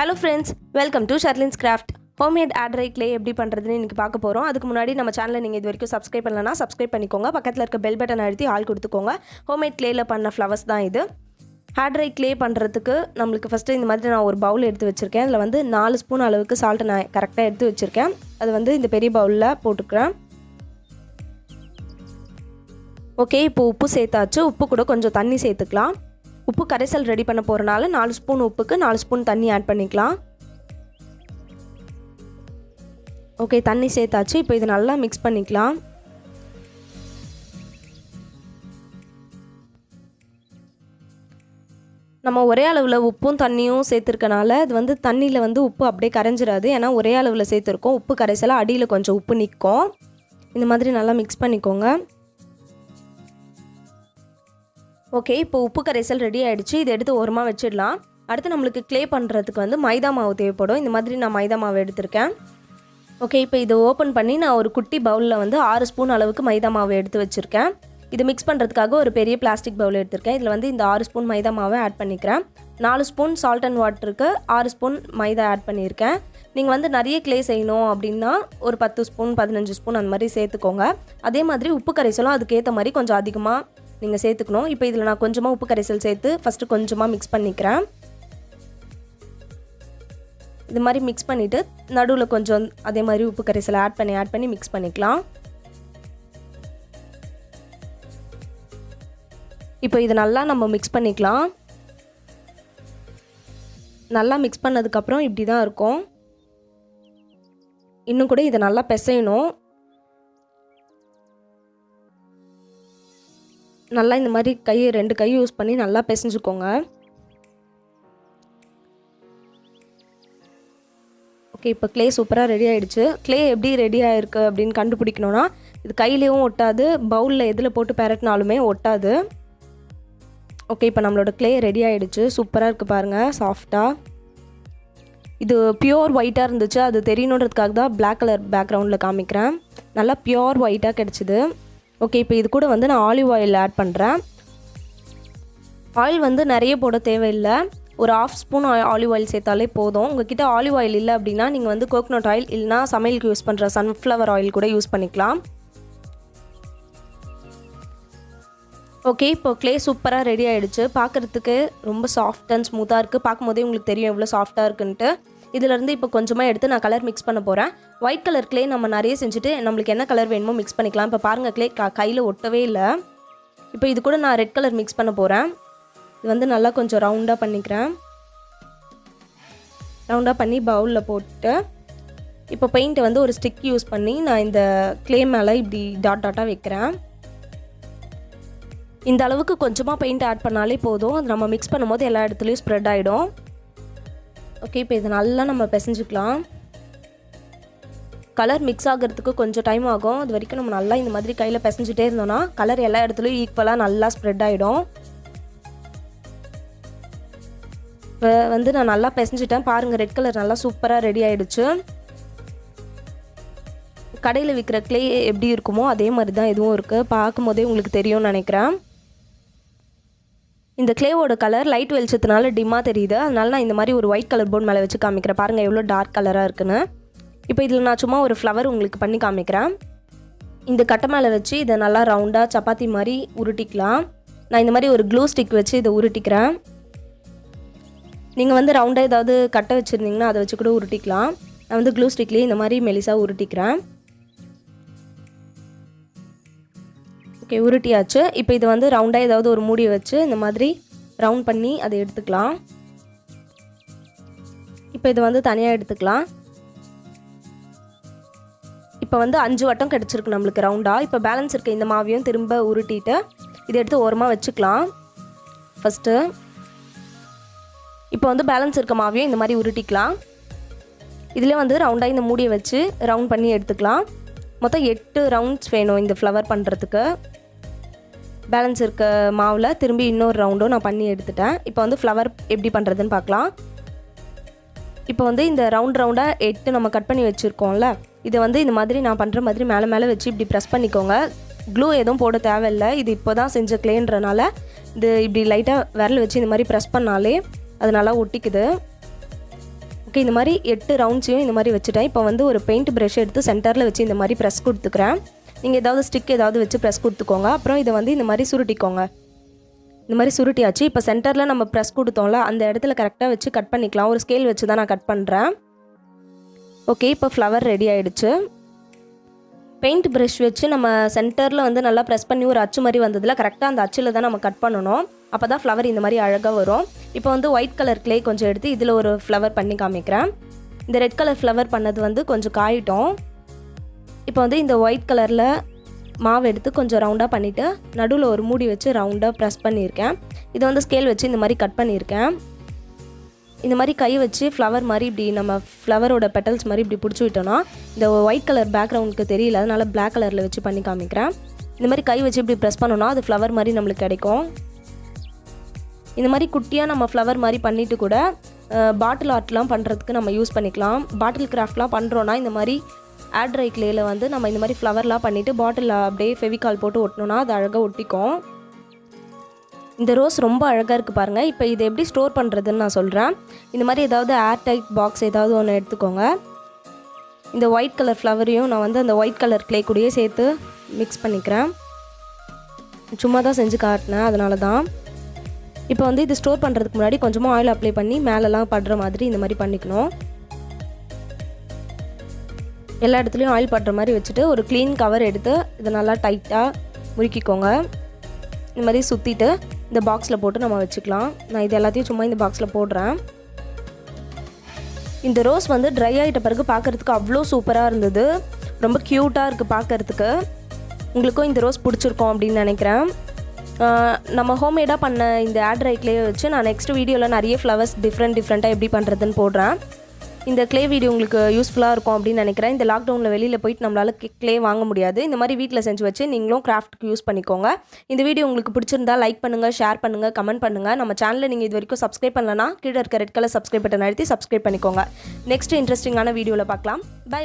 Hello friends, welcome to Sherlin's Craft. Homemade adray clay எப்படி பண்றதுன்னு இன்னைக்கு பார்க்க போறோம். அதுக்கு முன்னாடி நம்ம சேனலை நீங்க இதுவரைக்கும் subscribe பண்ணலனா subscribe பண்ணிக்கோங்க. பக்கத்துல இருக்க bell button அழுத்தி ஆல் கொடுத்துக்கோங்க. Homemade clayல பண்ண flowers தான் இது. adray clay பண்றதுக்கு நமக்கு ஃபர்ஸ்ட் இந்த மாதிரி நான் ஒரு பவுல் எடுத்து வச்சிருக்கேன். அதுல வந்து 4 ஸ்பூன் அளவுக்கு salt நான் கரெக்ட்டா எடுத்து வச்சிருக்கேன். அது வந்து இந்த பெரிய பவுல்ல போட்டுக்கறேன். ஓகே, இப்போ உப்பு சேர்த்தாச்சு. உப்பு கூட கொஞ்சம் தண்ணி சேர்த்துக்கலாம். உப்பு கரைசல் ரெடி பண்ண போறனால 4 ஸ்பூன் உப்புக்கு 4 ஸ்பூன் தண்ணி ஆட் பண்ணிக்கலாம். ஓகே, தண்ணி சேர்த்தாச்சு. இப்போ இது நல்லா மிக்ஸ் பண்ணிக்கலாம். நம்ம ஒரே அளவில் உப்பும் தண்ணியும் சேர்த்துருக்கனால அது வந்து தண்ணியில் வந்து உப்பு அப்படியே கரைஞ்சிடாது. ஏன்னா ஒரே அளவில் சேர்த்துருக்கோம். உப்பு கரைசலாக அடியில் கொஞ்சம் உப்பு நிற்கும். இந்த மாதிரி நல்லா மிக்ஸ் பண்ணிக்கோங்க. ஓகே, இப்போ உப்பு கரைசல் ரெடி ஆகிடுச்சு. இதை எடுத்து ஓரமாக வச்சிடலாம். அடுத்து நம்மளுக்கு க்ளே பண்ணுறதுக்கு வந்து மைதா மாவு தேவைப்படும். இந்த மாதிரி நான் மைதா மாவு எடுத்திருக்கேன். ஓகே, இப்போ இதை ஓப்பன் பண்ணி நான் ஒரு குட்டி பவுலில் வந்து 6 ஸ்பூன் அளவுக்கு மைதா மாவு எடுத்து வச்சுருக்கேன். இது மிக்ஸ் பண்ணுறதுக்காக ஒரு பெரிய பிளாஸ்டிக் பவுல் எடுத்திருக்கேன். இதில் வந்து இந்த 6 ஸ்பூன் மைதா மாவை ஆட் பண்ணிக்கிறேன். 4 ஸ்பூன் சால்ட் அண்ட் வாட்டருக்கு 6 ஸ்பூன் மைதா ஆட் பண்ணியிருக்கேன். நீங்கள் வந்து நிறைய க்ளே செய்யணும் அப்படின்னா ஒரு 10 ஸ்பூன் 15 ஸ்பூன் அந்த மாதிரி சேர்த்துக்கோங்க. அதே மாதிரி உப்பு கரைசலும் அதுக்கேற்ற மாதிரி கொஞ்சம் அதிகமாக நீங்கள் சேர்த்துக்கணும். இப்போ இதில் நான் கொஞ்சமாக உப்பு கரைசல் சேர்த்து ஃபஸ்ட்டு கொஞ்சமாக மிக்ஸ் பண்ணிக்கிறேன். இது மாதிரி மிக்ஸ் பண்ணிவிட்டு நடுவில் கொஞ்சம் அதே மாதிரி உப்பு கரைசலை ஆட் பண்ணி மிக்ஸ் பண்ணிக்கலாம். இப்போ இது நல்லா நம்ம மிக்ஸ் பண்ணிக்கலாம். நல்லா மிக்ஸ் பண்ணதுக்கப்புறம் இப்படி தான் இருக்கும். இன்னும் கூட இதை நல்லா பிசையணும். நல்லா இந்த மாதிரி ரெண்டு கை யூஸ் பண்ணி நல்லா பிசைஞ்சுக்கோங்க. ஓகே, இப்போ க்ளே சூப்பராக ரெடி ஆகிடுச்சு. க்ளே எப்படி ரெடி ஆகிருக்கு அப்படின்னு கண்டுபிடிக்கணுன்னா இது கையிலேயும் ஒட்டாது, பவுலில் எதில் போட்டு பெரட்டினாலுமே ஒட்டாது. ஓகே, இப்போ நம்மளோட க்ளே ரெடி ஆகிடுச்சு. சூப்பராக இருக்குது பாருங்கள், சாஃப்டாக. இது பியோர் ஒயிட்டாக இருந்துச்சு. அது தெரியணுன்றதுக்காக தான் பிளாக் கலர் பேக்ரவுண்டில் காமிக்கிறேன். நல்லா பியோர் ஒயிட்டாக கிடச்சிது. ஓகே, இப்போ இது கூட வந்து நான் ஆலிவ் ஆயில் ஆட் பண்ணுறேன். ஆயில் வந்து நிறைய போட தேவையில்லை. ஒரு 1/2 ஸ்பூன் ஆலிவ் ஆயில் சேர்த்தாலே போதும். உங்கள்கிட்ட ஆலிவ் ஆயில் இல்லை அப்படின்னா நீங்கள் வந்து கோகனட் ஆயில் இல்லைனா சமையலுக்கு யூஸ் பண்ணுற சன்ஃப்ளவர் ஆயில் கூட யூஸ் பண்ணிக்கலாம். ஓகே, இப்போ க்ளே சூப்பராக ரெடி ஆகிடுச்சு. பார்க்குறதுக்கு ரொம்ப சாஃப்ட் அண்ட் ஸ்மூத்தாக இருக்குது. பார்க்கும்போதே உங்களுக்கு தெரியும் எவ்வளோ சாஃப்டாக இருக்குன்ட்டு. இதிலேருந்து இப்போ கொஞ்சமாக எடுத்து நான் கலர் மிக்ஸ் பண்ண போகிறேன். ஒயிட் கலர் க்ளே நம்ம நிறைய செஞ்சுட்டு நம்மளுக்கு என்ன கலர் வேணுமோ மிக்ஸ் பண்ணிக்கலாம். இப்போ பாருங்கள், க்ளே கையில் ஒட்டவே இல்லை. இப்போ இது கூட நான் ரெட் கலர் மிக்ஸ் பண்ண போகிறேன். இது வந்து நல்லா கொஞ்சம் ரவுண்டாக பண்ணிக்கிறேன். ரவுண்டாக பண்ணி பவுலில் போட்டு இப்போ பெயிண்ட்டை வந்து ஒரு ஸ்டிக் யூஸ் பண்ணி நான் இந்த க்ளே மேலே இப்படி டாட்டாக வைக்கிறேன். இந்த அளவுக்கு கொஞ்சமாக பெயிண்ட் ஆட் பண்ணாலே போதும். அது நம்ம மிக்ஸ் பண்ணும்போது எல்லா இடத்துலையும் ஸ்ப்ரெட் ஆகிடும். ஓகே, இப்போ இது நல்லா நம்ம பிசைஞ்சிக்கலாம். கலர் மிக்ஸ் ஆகிறதுக்கு கொஞ்சம் டைம் ஆகும். அது வரைக்கும் நம்ம நல்லா இந்த மாதிரி கையில் பிசைஞ்சிட்டே இருந்தோம்னா கலர் எல்லா இடத்துலையும் ஈக்குவலாக நல்லா ஸ்ப்ரெட் ஆகிடும். இப்போ வந்து நான் நல்லா பிசைஞ்சிட்டேன். பாருங்கள், ரெட் கலர் நல்லா சூப்பராக ரெடி ஆகிடுச்சு. கடையில் விற்கிற க்ளே எப்படி இருக்குமோ அதே மாதிரி தான் இதுவும் இருக்குது. பார்க்கும் போதே உங்களுக்கு தெரியும்னு நினைக்கிறேன். இந்த க்ளேவோட கலர் லைட் வெளிச்சத்தினால டிம்மாக தெரியுது. அதனால நான் இந்த மாதிரி ஒரு ஒயிட் கலர் போர்ட் மேலே வச்சு காமிக்கிறேன். பாருங்கள் எவ்வளோ டார்க் கலராக இருக்குன்னு. இப்போ இதில் நான் சும்மா ஒரு ஃப்ளவர் உங்களுக்கு பண்ணி காமிக்கிறேன். இந்த கட்டை மேலே வச்சு இதை நல்லா ரவுண்டாக சப்பாத்தி மாதிரி உருட்டிக்கலாம். நான் இந்த மாதிரி ஒரு க்ளூ ஸ்டிக் வச்சு இதை உருட்டிக்கிறேன். நீங்கள் வந்து ரவுண்டாக ஏதாவது கட்டை வச்சுருந்தீங்கன்னா அதை வச்சு கூட உருட்டிக்கலாம். நான் வந்து க்ளூ ஸ்டிக்லேயே இந்த மாதிரி மெலிசாக உருட்டிக்கிறேன். ஓகே, உருட்டியாச்சு. இப்போ இது வந்து ரவுண்டாக ஏதாவது ஒரு மூடியை வச்சு இந்த மாதிரி ரவுண்ட் பண்ணி அதை எடுத்துக்கலாம். இப்போ இது வந்து தனியாக எடுத்துக்கலாம். இப்போ வந்து 5 வட்டம் கிடச்சிருக்கு நம்மளுக்கு ரவுண்டாக. இப்போ பேலன்ஸ் இருக்க இந்த மாவையும் திரும்ப உருட்டிட்டு இதை எடுத்து ஓரமாக வச்சுக்கலாம். ஃபஸ்ட்டு இப்போ வந்து பேலன்ஸ் இருக்க மாவையும் இந்த மாதிரி உருட்டிக்கலாம். இதில் வந்து ரவுண்டாக இந்த மூடியை வச்சு ரவுண்ட் பண்ணி எடுத்துக்கலாம். மொத்தம் 8 ரவுண்ட்ஸ் வேணும் இந்த ஃப்ளவர் பண்ணுறதுக்கு. பேலன்ஸ் இருக்க மாவில் திரும்பி இன்னொரு ரவுண்டும் நான் பண்ணி எடுத்துட்டேன். இப்போ வந்து ஃப்ளவர் எப்படி பண்ணுறதுன்னு பார்க்கலாம். இப்போ வந்து இந்த ரவுண்டாக 8 நம்ம கட் பண்ணி வச்சுருக்கோம்ல, இதை வந்து இந்த மாதிரி நான் பண்ணுற மாதிரி மேலே வச்சு இப்படி ப்ரெஸ் பண்ணிக்கோங்க. க்ளூ எதுவும் போட தேவையில்லை. இது இப்போ தான் செஞ்ச க்ளேன்றனால இது இப்படி லைட்டாக விரல் வச்சு இந்த மாதிரி ப்ரெஸ் பண்ணாலே அது நல்லா ஒட்டிக்குது. ஓகே, இந்த மாதிரி 8 ரவுண்ட்ஸையும் இந்த மாதிரி வச்சுட்டேன். இப்போ வந்து ஒரு பெயிண்ட் ப்ரஷ் எடுத்து சென்டரில் வச்சு இந்த மாதிரி ப்ரெஸ் கொடுத்துக்கிறேன். நீங்கள் ஏதாவது ஸ்டிக் ஏதாவது வச்சு ப்ரெஸ் கொடுத்துக்கோங்க. அப்புறம் இதை வந்து இந்த மாதிரி சுருட்டிக்கோங்க. இந்த மாதிரி சுருட்டியாச்சு. இப்போ சென்டரில் நம்ம ப்ரெஸ் கொடுத்தோம்ல, அந்த இடத்துல கரெக்டாக வச்சு கட் பண்ணிக்கலாம். ஒரு ஸ்கேல் வச்சு தான் நான் கட் பண்ணுறேன். ஓகே, இப்போ ஃப்ளவர் ரெடி ஆகிடுச்சு. பெயிண்ட் ப்ரஷ் வச்சு நம்ம சென்டரில் வந்து நல்லா ப்ரெஸ் பண்ணி ஒரு அச்சு மாதிரி வந்ததில் கரெக்டாக அந்த அச்சில் தான் நம்ம கட் பண்ணணும். அப்போ தான் ஃப்ளவர் இந்த மாதிரி அழகாக வரும். இப்போ வந்து ஒயிட் கலர் க்ளே கொஞ்சம் எடுத்து இதில் ஒரு ஃப்ளவர் பண்ணி காமிக்கிறேன். இந்த ரெட் கலர் ஃப்ளவர் பண்ணது வந்து கொஞ்சம் காயிட்டோம். இப்போ வந்து இந்த ஒயிட் கலரில் மாவு எடுத்து கொஞ்சம் ரவுண்டாக பண்ணிவிட்டு நடுவில் ஒரு மூடி வச்சு ரவுண்டாக ப்ரெஸ் பண்ணியிருக்கேன். இதை வந்து ஸ்கேல் வச்சு இந்த மாதிரி கட் பண்ணியிருக்கேன். இந்த மாதிரி கை வச்சு ஃப்ளவர் மாதிரி இப்படி நம்ம ஃப்ளவரோட பெட்டல்ஸ் மாதிரி இப்படி பிடிச்சி விட்டோன்னா இந்த ஒயிட் கலர் பேக்ரவுண்டுக்கு தெரியல, அதனால் பிளாக் கலரில் வச்சு பண்ணி காமிக்கிறேன். இந்த மாதிரி கை வச்சு இப்படி ப்ரெஸ் பண்ணோன்னா அது ஃப்ளவர் மாதிரி நம்மளுக்கு கிடைக்கும். இந்த மாதிரி குட்டியாக நம்ம ஃப்ளவர் மாதிரி பண்ணிவிட்டு கூட பாட்டில் ஆர்ட்லாம் பண்ணுறதுக்கு நம்ம யூஸ் பண்ணிக்கலாம். பாட்டில் கிராஃப்ட்லாம் பண்ணுறோன்னா இந்த மாதிரி ஏர் ட்ரை க்ளேயில் வந்து நம்ம இந்த மாதிரி ஃப்ளவர்லாம் பண்ணிவிட்டு பாட்டிலில் அப்படியே ஃபெவிகால் போட்டு ஒட்டினோன்னா அது அழகாக ஒட்டிக்கும். இந்த ரோஸ் ரொம்ப அழகாக இருக்குது பாருங்கள். இப்போ இதை எப்படி ஸ்டோர் பண்ணுறதுன்னு நான் சொல்கிறேன். இந்த மாதிரி ஏதாவது ஏர் டைட் பாக்ஸ் ஏதாவது ஒன்று எடுத்துக்கோங்க. இந்த ஒயிட் கலர் ஃப்ளவரையும் நான் வந்து அந்த ஒயிட் கலர் க்ளே கூடயே சேர்த்து மிக்ஸ் பண்ணிக்கிறேன். சும்மா தான் செஞ்சு காட்டினேன், அதனால தான். இப்போ வந்து இது ஸ்டோர் பண்ணுறதுக்கு முன்னாடி கொஞ்சமாக ஆயில் அப்ளை பண்ணி மேலெலாம் படுற மாதிரி இந்த மாதிரி பண்ணிக்கணும். எல்லா இடத்துலையும் ஆயில் படுற மாதிரி வச்சுட்டு ஒரு க்ளீன் கவர் எடுத்து இதை நல்லா டைட்டாக முறுக்கிக்கோங்க. இந்த மாதிரி சுற்றிட்டு இந்த பாக்ஸில் போட்டு நம்ம வச்சுக்கலாம். நான் இது எல்லாத்தையும் சும்மா இந்த பாக்ஸில் போடுறேன். இந்த ரோஸ் வந்து ட்ரை ஆகிட்ட பிறகு பார்க்குறதுக்கு அவ்வளோ சூப்பராக இருந்தது. ரொம்ப க்யூட்டாக இருக்குது பார்க்குறதுக்கு. உங்களுக்கும் இந்த ரோஸ் பிடிச்சிருக்கோம் அப்படின்னு நினைக்கிறேன். நம்ம ஹோம்மேடாக பண்ண இந்த ஏர் ட்ரை க்ளே வச்சு நான் நெக்ஸ்ட் வீடியோவில் நிறைய ஃப்ளவர்ஸ் டிஃப்ரெண்ட்டாக எப்படி பண்ணுறதுன்னு போடுறேன். இந்த க்ளே வீடியோ உங்களுக்கு யூஸ்ஃபுல்லாக இருக்கும் அப்படின்னு நினைக்கிறேன். இந்த லாக்டவுனில் வெளியில் போயிட்டு நம்மளால் க்ளே வாங்க முடியாது. இந்த மாதிரி வீட்டில் செஞ்சு வச்சு நீங்களும் கிராஃப்ட்டுக்கு யூஸ் பண்ணிக்கோங்க. இந்த வீடியோ உங்களுக்கு பிடிச்சிருந்தா லைக் பண்ணுங்கள், ஷேர் பண்ணுங்கள், கமெண்ட் பண்ணுங்கள். நம்ம சேனலில் நீங்கள் இது வரைக்கும் சப்ஸ்கிரைப் பண்ணலன்னா கீழே இருக்க ரெட் கலர் சப்ஸ்கிரைப் பட்டன் அழுத்தி சப்ஸ்கிரைப் பண்ணிக்கோங்க. நெக்ஸ்ட் இன்ட்ரெஸ்டிங்கான வீடியோவில் பார்க்கலாம். பை.